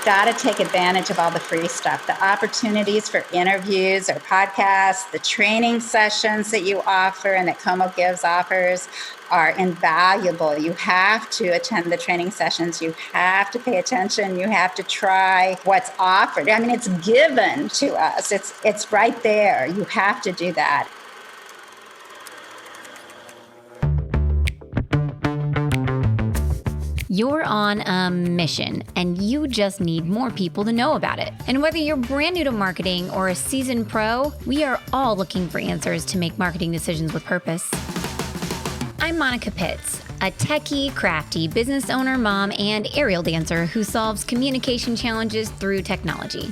got to take advantage of all the free stuff, the opportunities for interviews or podcasts, the training sessions that you offer and that ComoGives offers are invaluable. You have to attend the training sessions. You have to pay attention. You have to try what's offered. I mean, it's given to us. It's right there. You have to do that. You're on a mission, and you just need more people to know about it. And whether you're brand new to marketing or a seasoned pro, we are all looking for answers to make marketing decisions with purpose. I'm Monica Pitts, a techie, crafty business owner, mom, and aerial dancer who solves communication challenges through technology.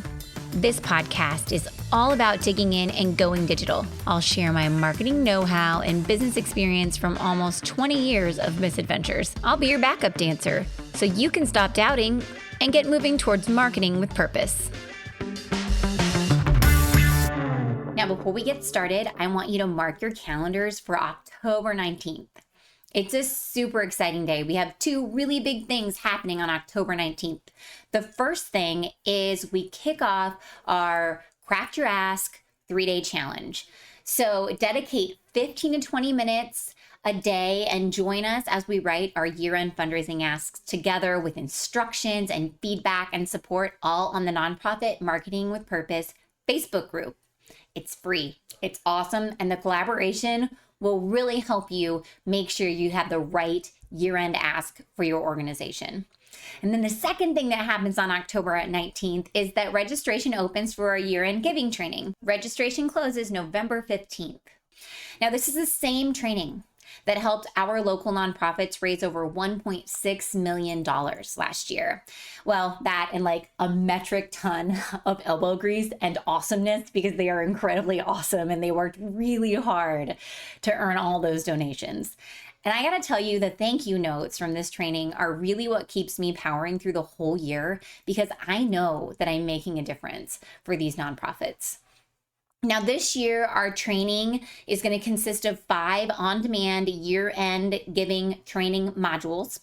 This podcast is all about digging in and going digital. I'll share my marketing know-how and business experience from almost 20 years of misadventures. I'll be your backup dancer, so you can stop doubting and get moving towards marketing with purpose. Now, before we get started, I want you to mark your calendars for October 19th. It's a super exciting day. We have two really big things happening on October 19th. The first thing is we kick off our Craft Your Ask 3-day challenge. So dedicate 15 to 20 minutes a day and join us as we write our year-end fundraising asks together with instructions and feedback and support, all on the nonprofit Marketing with Purpose Facebook group. It's free, it's awesome, and the collaboration will really help you make sure you have the right year-end ask for your organization. And then the second thing that happens on October 19th is that registration opens for our year-end giving training. Registration closes November 15th. Now, this is the same training that helped our local nonprofits raise over $1.6 million last year. Well, that and like a metric ton of elbow grease and awesomeness, because they are incredibly awesome and they worked really hard to earn all those donations. And I gotta tell you, the thank you notes from this training are really what keeps me powering through the whole year, because I know that I'm making a difference for these nonprofits. Now, this year, our training is going to consist of 5 on-demand year-end giving training modules.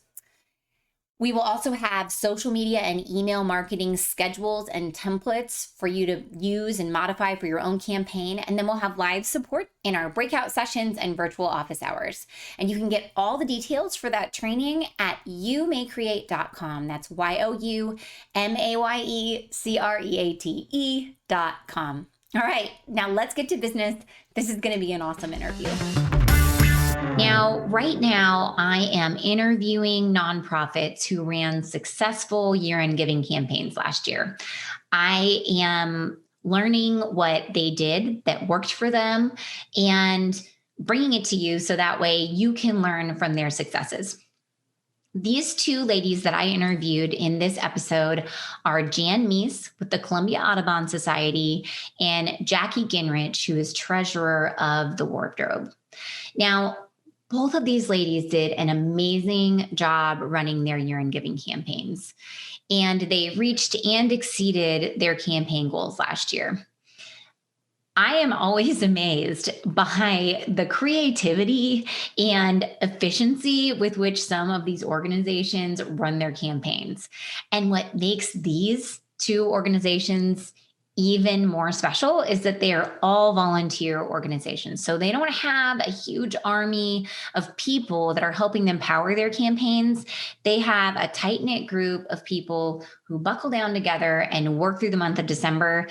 We will also have social media and email marketing schedules and templates for you to use and modify for your own campaign. And then we'll have live support in our breakout sessions and virtual office hours. And you can get all the details for that training at youmaycreate.com. That's youmayecreate.com. All right, now let's get to business. This is going to be an awesome interview. Now, right now, I am interviewing nonprofits who ran successful year-end giving campaigns last year. I am learning what they did that worked for them and bringing it to you so that way you can learn from their successes. These two ladies that I interviewed in this episode are Meese with the Columbia Audubon Society and Jacky Gingrich, who is treasurer of the Wardrobe. Now, both of these ladies did an amazing job running their year-end giving campaigns, and they reached and exceeded their campaign goals last year. I am always amazed by the creativity and efficiency with which some of these organizations run their campaigns. And what makes these two organizations even more special is that they are all volunteer organizations. So they don't have a huge army of people that are helping them power their campaigns. They have a tight-knit group of people who buckle down together and work through the month of December.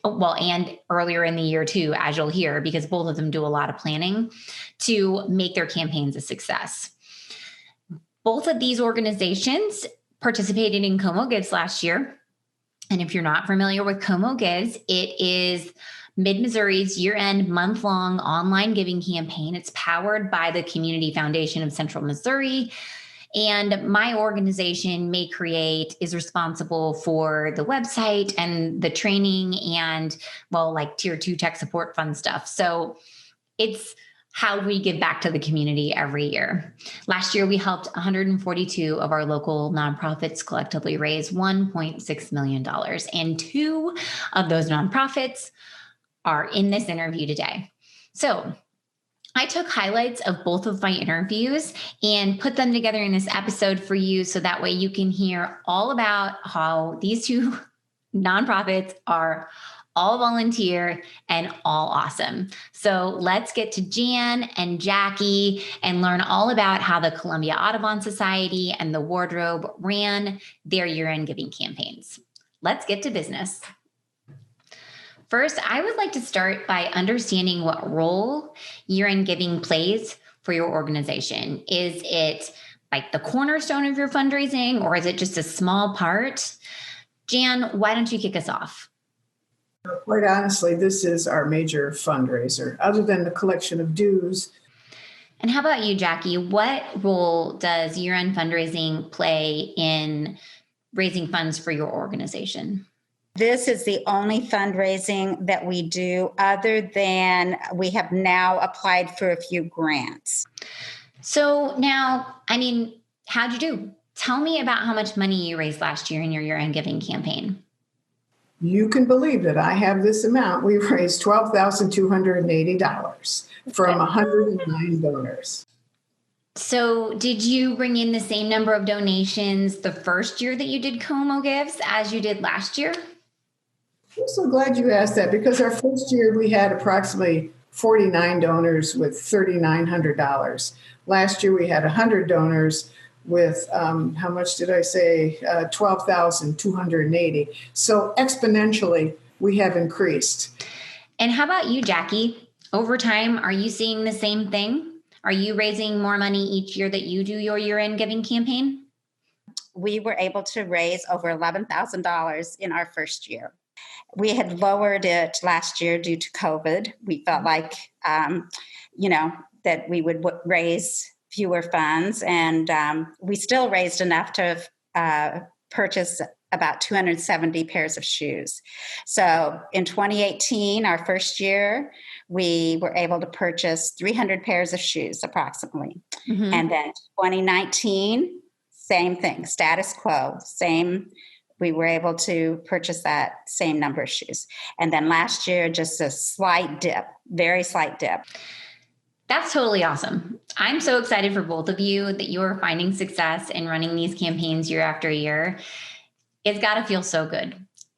Well, and earlier in the year too, as you'll hear, because both of them do a lot of planning to make their campaigns a success. Both of these organizations participated in ComoGives last year. And if you're not familiar with ComoGives, it is Mid-Missouri's year-end month-long online giving campaign. It's powered by the Community Foundation of Central Missouri. And my organization, May Create, is responsible for the website and the training and, well, like tier 2 tech support fun stuff. So it's how we give back to the community every year. Last year, we helped 142 of our local nonprofits collectively raise $1.6 million. And 2 of those nonprofits are in this interview today. So I took highlights of both of my interviews and put them together in this episode for you so that way you can hear all about how these two nonprofits are all volunteer and all awesome. So let's get to Jan and Jacky and learn all about how the Columbia Audubon Society and the Wardrobe ran their year-end giving campaigns. Let's get to business. First, I would like to start by understanding what role year-end giving plays for your organization. Is it like the cornerstone of your fundraising, or is it just a small part? Jan, why don't you kick us off? Quite honestly, this is our major fundraiser, other than the collection of dues. And how about you, Jacky? What role does year-end fundraising play in raising funds for your organization? This is the only fundraising that we do, other than we have now applied for a few grants. So now, how'd you do? Tell me about how much money you raised last year in your year-end giving campaign. You can believe that I have this amount. We raised $12,280 from 109 donors. So did you bring in the same number of donations the first year that you did ComoGives as you did last year? I'm so glad you asked that, because our first year we had approximately 49 donors with $3,900. Last year we had 100 donors with, how much did I say? 12,280. So exponentially we have increased. And how about you, Jacky? Over time, are you seeing the same thing? Are you raising more money each year that you do your year-end giving campaign? We were able to raise over $11,000 in our first year. We had lowered it last year due to COVID. We felt like, that we would raise fewer funds, and we still raised enough to purchase about 270 pairs of shoes. So in 2018, our first year, we were able to purchase 300 pairs of shoes approximately. Mm-hmm. And then 2019, same thing, status quo, same. We were able to purchase that same number of shoes. And then last year, just a slight dip, very slight dip. That's totally awesome. I'm so excited for both of you that you are finding success in running these campaigns year after year. It's got to feel so good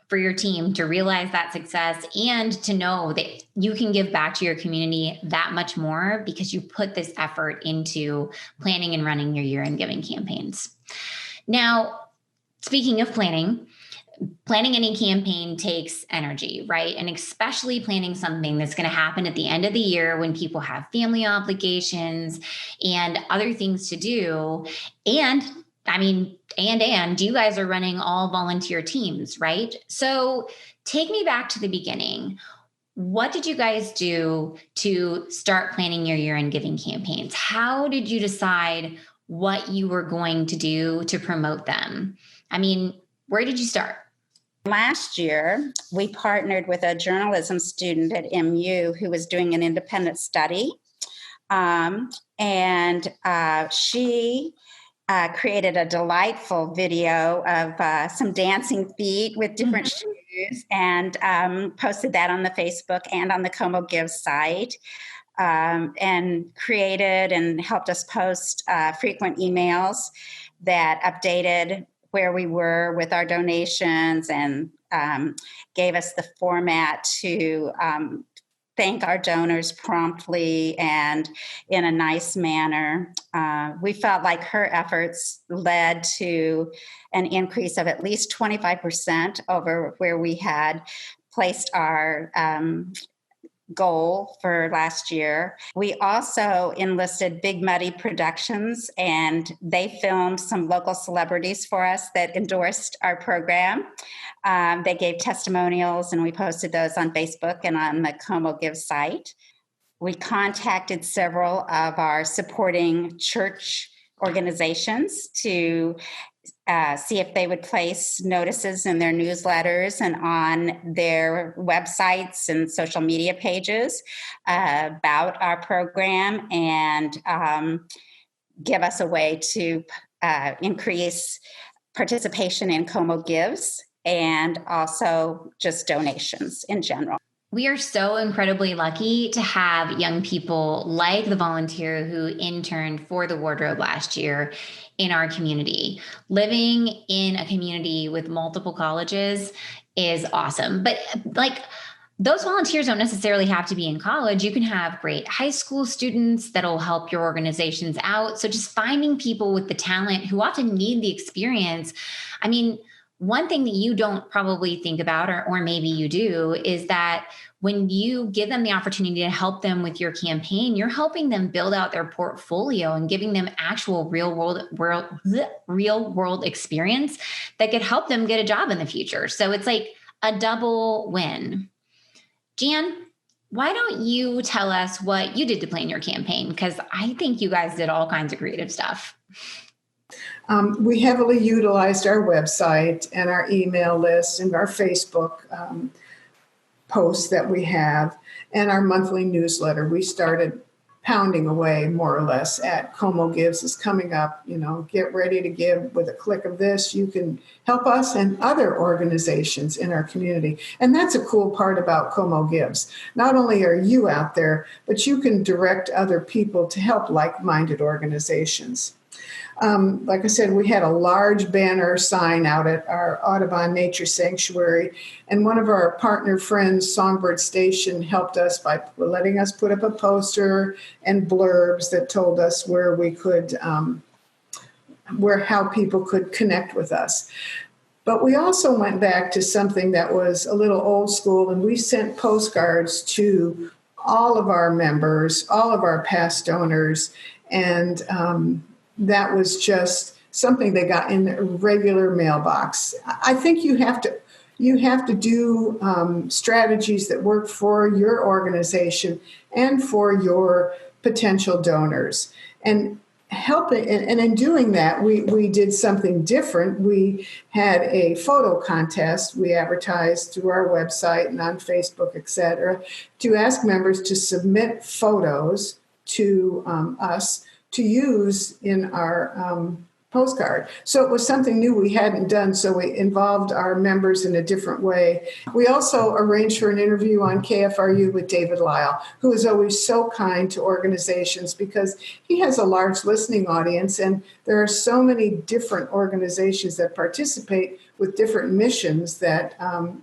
for your team to realize that success and to know that you can give back to your community that much more because you put this effort into planning and running your year-end giving campaigns. Now, speaking of planning any campaign takes energy, right? And especially planning something that's going to happen at the end of the year when people have family obligations and other things to do. And you guys are running all volunteer teams, right? So take me back to the beginning. What did you guys do to start planning your year-end giving campaigns? How did you decide what you were going to do to promote them? Where did you start? Last year, we partnered with a journalism student at MU who was doing an independent study. She created a delightful video of some dancing feet with different shoes and posted that on the Facebook and on the ComoGives site, and created and helped us post frequent emails that updated where we were with our donations and gave us the format to thank our donors promptly and in a nice manner. We felt like her efforts led to an increase of at least 25% over where we had placed our goal for last year. We also enlisted Big Muddy Productions, and they filmed some local celebrities for us that endorsed our program. They gave testimonials, and we posted those on Facebook and on the ComoGives site. We contacted several of our supporting church organizations to see if they would place notices in their newsletters and on their websites and social media pages about our program, and give us a way to increase participation in ComoGives and also just donations in general. We are so incredibly lucky to have young people like the volunteer who interned for the wardrobe last year in our community. Living in a community with multiple colleges is awesome. But like, those volunteers don't necessarily have to be in college. You can have great high school students that'll help your organizations out. So just finding people with the talent who often need the experience. I mean, one thing that you don't probably think about, or maybe you do, is that when you give them the opportunity to help them with your campaign, you're helping them build out their portfolio and giving them actual real world experience that could help them get a job in the future. So it's like a double win. Jan, why don't you tell us what you did to plan your campaign? Because I think you guys did all kinds of creative stuff. We heavily utilized our website and our email list and our Facebook posts that we have and our monthly newsletter. We started pounding away more or less at ComoGives is coming up. Get ready to give. With a click of this, you can help us and other organizations in our community. And that's a cool part about ComoGives. Not only are you out there, but you can direct other people to help like-minded organizations. Like I said, we had a large banner sign out at our Audubon Nature Sanctuary, and one of our partner friends, Songbird Station, helped us by letting us put up a poster and blurbs that told us where we could, how people could connect with us. But we also went back to something that was a little old school, and we sent postcards to all of our members, all of our past donors, and that was just something they got in a regular mailbox. I think you have to do strategies that work for your organization and for your potential donors. And in doing that, we did something different. We had a photo contest. We advertised through our website and on Facebook, et cetera, to ask members to submit photos to us to use in our postcard. So it was something new we hadn't done, so we involved our members in a different way. We also arranged for an interview on KFRU with David Lyle, who is always so kind to organizations because he has a large listening audience, and there are so many different organizations that participate with different missions that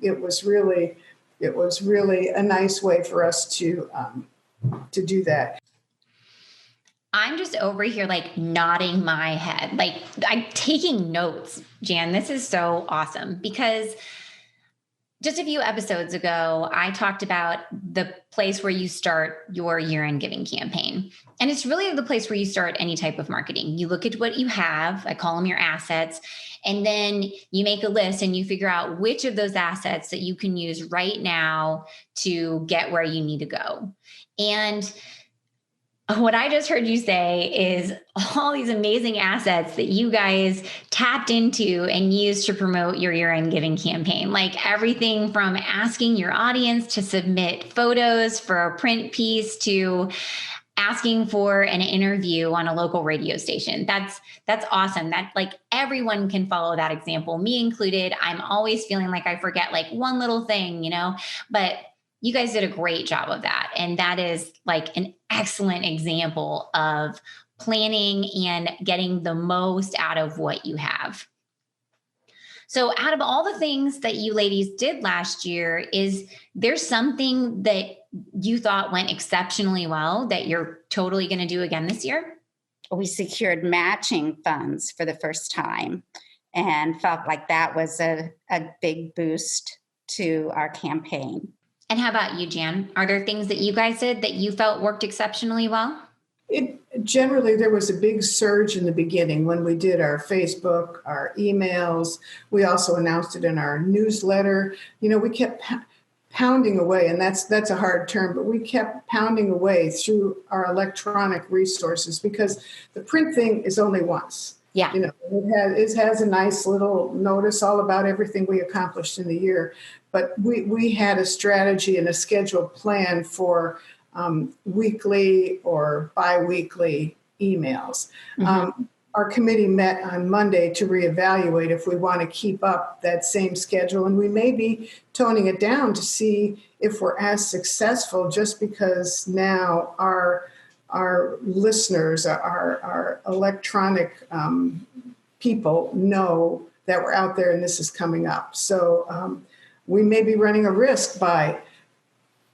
it was really a nice way for us to do that. I'm just over here like nodding my head. Like I'm taking notes, Jan. This is so awesome because just a few episodes ago, I talked about the place where you start your year-end giving campaign. And it's really the place where you start any type of marketing. You look at what you have, I call them your assets, and then you make a list and you figure out which of those assets that you can use right now to get where you need to go. And what I just heard you say is all these amazing assets that you guys tapped into and used to promote your year-end giving campaign, like everything from asking your audience to submit photos for a print piece to asking for an interview on a local radio station. That's awesome. That like everyone can follow that example, me included. I'm always feeling like I forget like one little thing, but you guys did a great job of that. And that is like an excellent example of planning and getting the most out of what you have. So out of all the things that you ladies did last year, is there something that you thought went exceptionally well that you're totally going to do again this year? We secured matching funds for the first time and felt like that was a big boost to our campaign. And how about you, Jan? Are there things that you guys did that you felt worked exceptionally well? Generally, there was a big surge in the beginning when we did our Facebook, our emails. We also announced it in our newsletter. We kept pounding away, and that's a hard term, but we kept pounding away through our electronic resources because the print thing is only once. Yeah. It has a nice little notice all about everything we accomplished in the year. But we had a strategy and a scheduled plan for weekly or biweekly emails. Mm-hmm. our committee met on Monday to reevaluate if we want to keep up that same schedule. And we may be toning it down to see if we're as successful, just because now our listeners, our electronic people know that we're out there and this is coming up. So we may be running a risk by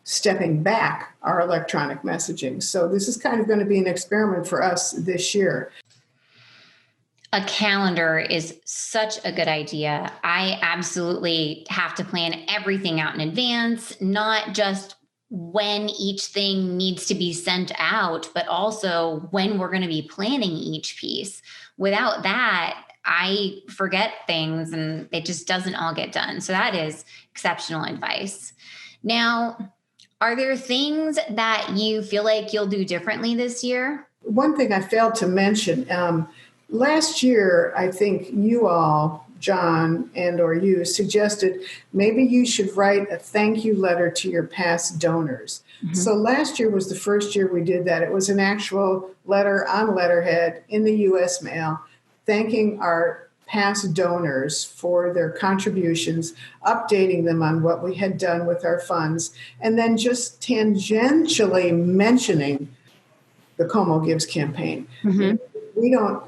stepping back our electronic messaging. So this is kind of going to be an experiment for us this year. A calendar is such a good idea. I absolutely have to plan everything out in advance, not just when each thing needs to be sent out, but also when we're going to be planning each piece. Without that, I forget things and it just doesn't all get done. So that is exceptional advice. Now, are there things that you feel like you'll do differently this year? One thing I failed to mention, last year, I think you all, John or you, suggested maybe you should write a thank you letter to your past donors. Mm-hmm. So last year was the first year we did that. It was an actual letter on letterhead in the U.S. mail, thanking our past donors for their contributions, updating them on what we had done with our funds, and then just tangentially mentioning the ComoGives campaign. Mm-hmm. We don't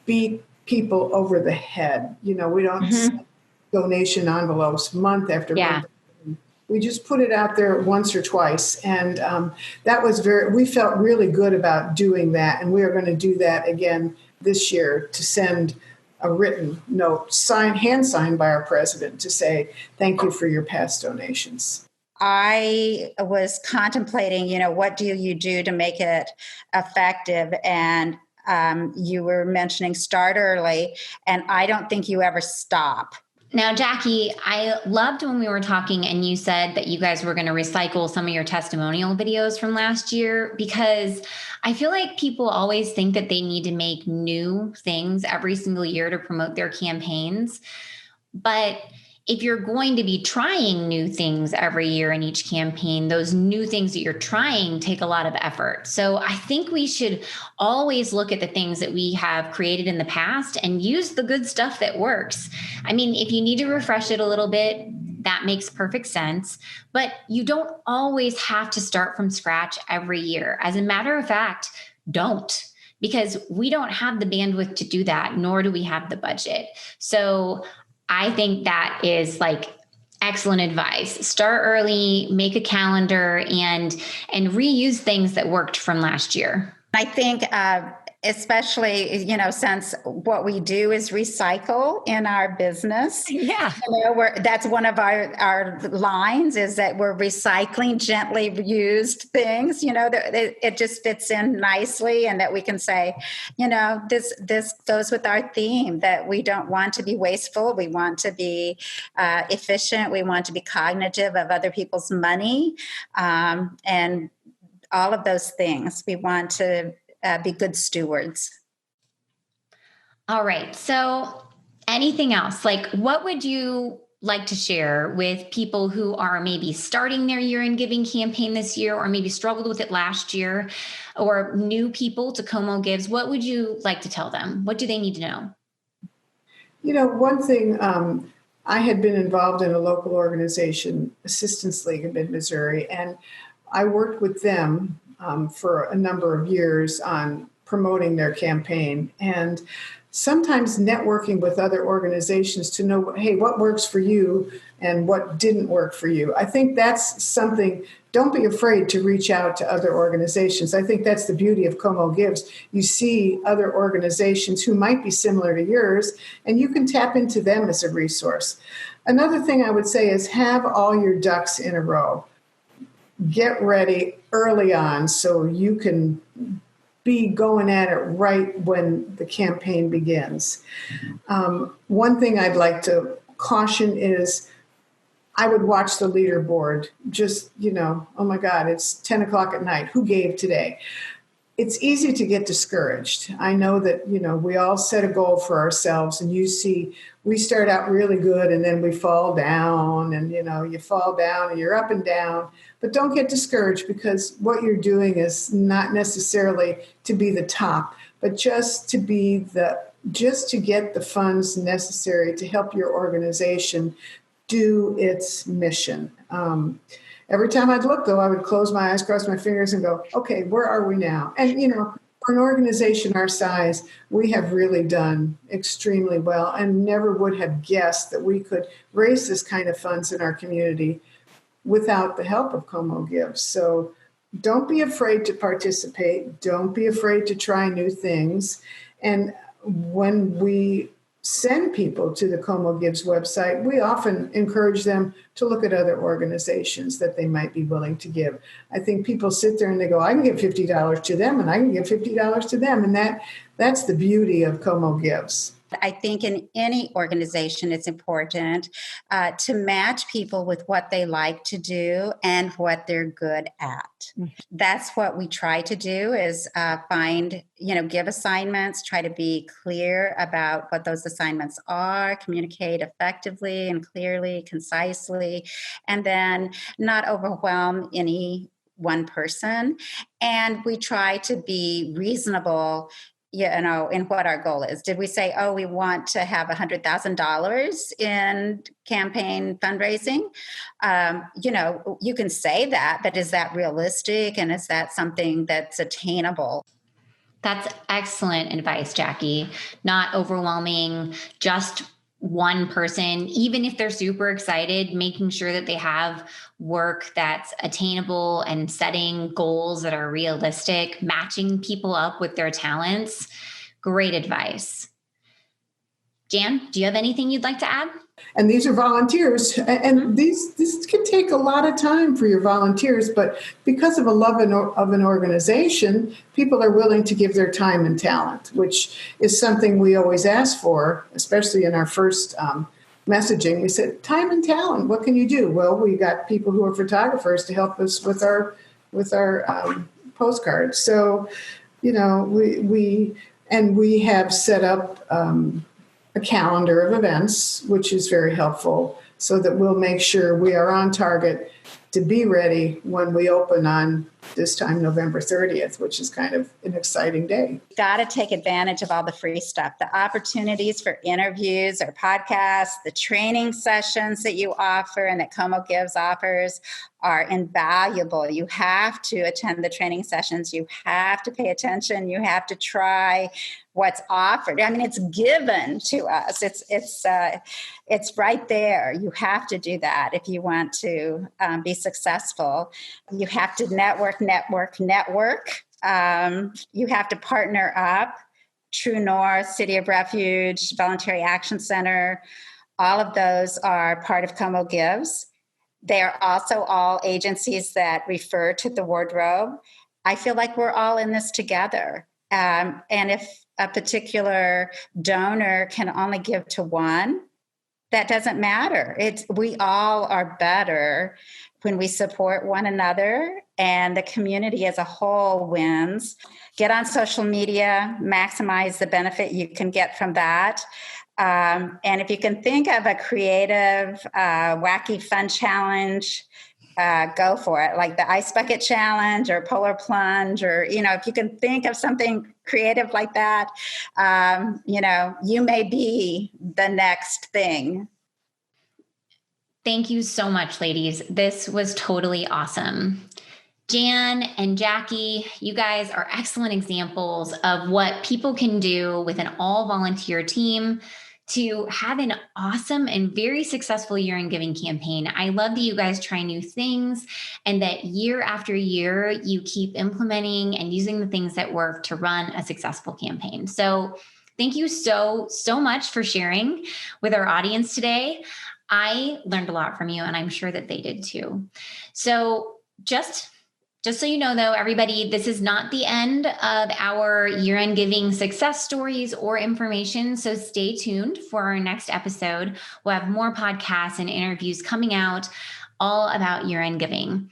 beat people over the head. We don't send donation envelopes month after month. We just put it out there once or twice. And we felt really good about doing that. And we are going to do that again this year, to send a written note, hand signed by our president, to say, thank you for your past donations. I was contemplating, what do you do to make it effective? And you were mentioning start early, and I don't think you ever stop. Now, Jacky, I loved when we were talking and you said that you guys were going to recycle some of your testimonial videos from last year, because I feel like people always think that they need to make new things every single year to promote their campaigns. But if you're going to be trying new things every year in each campaign, those new things that you're trying take a lot of effort. So I think we should always look at the things that we have created in the past and use the good stuff that works. I mean, if you need to refresh it a little bit, that makes perfect sense. But you don't always have to start from scratch every year. As a matter of fact, don't. Because we don't have the bandwidth to do that, nor do we have the budget. So I think that is excellent advice. Start early, make a calendar, and reuse things that worked from last year. I think especially, since what we do is recycle in our business. Yeah. That's one of our lines, is that we're recycling gently used things, it just fits in nicely, and that we can say, this goes with our theme, that we don't want to be wasteful. We want to be efficient. We want to be cognitive of other people's money, and all of those things. We want to be good stewards. All right. So anything else? What would you like to share with people who are maybe starting their year in giving campaign this year, or maybe struggled with it last year, or new people to ComoGives? What would you like to tell them? What do they need to know? One thing, I had been involved in a local organization, Assistance League in mid-Missouri, and I worked with them for a number of years on promoting their campaign, and sometimes networking with other organizations to know, hey, what works for you and what didn't work for you. I think that's something. Don't be afraid to reach out to other organizations. I think that's the beauty of ComoGives. You see other organizations who might be similar to yours, and you can tap into them as a resource. Another thing I would say is have all your ducks in a row. Get ready early on so you can be going at it right when the campaign begins. One thing I'd like to caution is I would watch the leaderboard. Just, oh my God, it's 10 o'clock at night. Who gave today? It's easy to get discouraged. I know that, we all set a goal for ourselves, and you see, we start out really good and then we fall down, and, you fall down and you're up and down. But don't get discouraged, because what you're doing is not necessarily to be the top, but just to get the funds necessary to help your organization do its mission. Every time I'd look, though, I would close my eyes, cross my fingers, and go, okay, where are we now? And, for an organization our size, we have really done extremely well and never would have guessed that we could raise this kind of funds in our community without the help of ComoGives. So don't be afraid to participate. Don't be afraid to try new things. And when we send people to the ComoGives website, we often encourage them to look at other organizations that they might be willing to give. I think people sit there and they go, I can give $50 to them and I can give $50 to them. And that's the beauty of ComoGives. I think in any organization, it's important to match people with what they like to do and what they're good at. That's what we try to do is give assignments, try to be clear about what those assignments are, communicate effectively and clearly, concisely, and then not overwhelm any one person. And we try to be reasonable in what our goal is. Did we say, we want to have $100,000 in campaign fundraising? You can say that, but is that realistic? And is that something that's attainable? That's excellent advice, Jacky. Not overwhelming just one person, even if they're super excited, making sure that they have work that's attainable and setting goals that are realistic, matching people up with their talents. Great advice. Jan, do you have anything you'd like to add? And these are volunteers. And this can take a lot of time for your volunteers, but because of a love of an organization, people are willing to give their time and talent, which is something we always ask for, especially in our first messaging. We said, time and talent, what can you do? Well, we got people who are photographers to help us with our postcards. So, we have set up a calendar of events, which is very helpful, so that we'll make sure we are on target to be ready when we open on this time, November 30th, which is kind of an exciting day. Got to take advantage of all the free stuff, the opportunities for interviews or podcasts, the training sessions that you offer and that ComoGives offers are invaluable. You have to attend the training sessions. You have to pay attention. You have to try what's offered. I mean, it's given to us. It's right there. You have to do that if you want to be successful. You have to network. You have to partner up. True North, City of Refuge, Voluntary Action Center, all of those are part of ComoGives. They are also all agencies that refer to the wardrobe. I feel like we're all in this together. And if a particular donor can only give to one, that doesn't matter. We all are better when we support one another, and the community as a whole wins. Get on social media, maximize the benefit you can get from that. And if you can think of a creative, wacky, fun challenge, go for it, like the ice bucket challenge or polar plunge, or, if you can think of something creative like that, you may be the next thing. Thank you so much, ladies. This was totally awesome. Jan and Jacky, you guys are excellent examples of what people can do with an all-volunteer team to have an awesome and very successful year in giving campaign. I love that you guys try new things and that year after year, you keep implementing and using the things that work to run a successful campaign. So thank you so much for sharing with our audience today. I learned a lot from you, and I'm sure that they did too. So just so you know, though, everybody, this is not the end of our year-end giving success stories or information. So stay tuned for our next episode. We'll have more podcasts and interviews coming out all about year-end giving.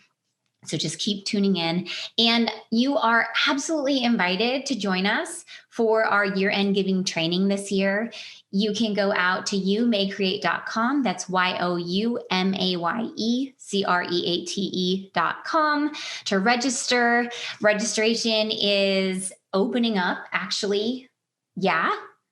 So just keep tuning in. And you are absolutely invited to join us for our year-end giving training this year. You can go out to youmaycreate.com. That's youmayecreate.com to register. Registration is opening up actually,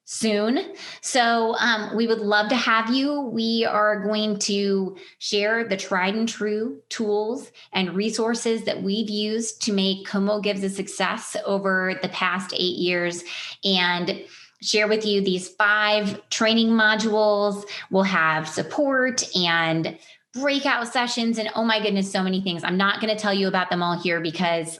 soon. So we would love to have you. We are going to share the tried and true tools and resources that we've used to make ComoGives a success over the past 8 years, and share with you these 5 training modules. We'll have support and breakout sessions, and oh my goodness, so many things. I'm not going to tell you about them all here because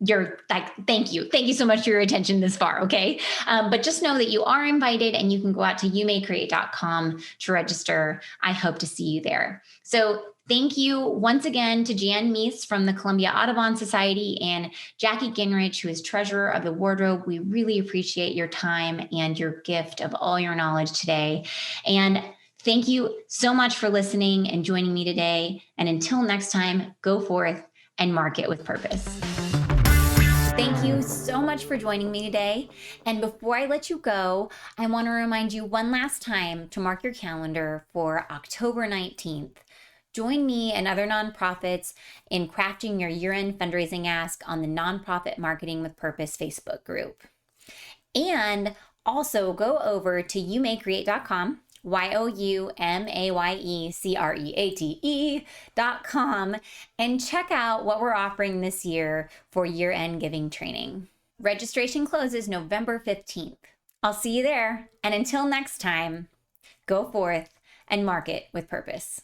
you're like, thank you so much for your attention this far. Okay. But just know that you are invited, and you can go out to youmaycreate.com to register. I hope to see you there. So thank you once again to Jan Meese from the Columbia Audubon Society and Jacky Gingrich, who is treasurer of the wardrobe. We really appreciate your time and your gift of all your knowledge today. And thank you so much for listening and joining me today. And until next time, go forth and market with purpose. Thank you so much for joining me today. And before I let you go, I want to remind you one last time to mark your calendar for October 19th. Join me and other nonprofits in crafting your year-end fundraising ask on the Nonprofit Marketing with Purpose Facebook group. And also go over to youmaycreate.com, youmayecreate.com, and check out what we're offering this year for year-end giving training. Registration closes November 15th. I'll see you there. And until next time, go forth and market with purpose.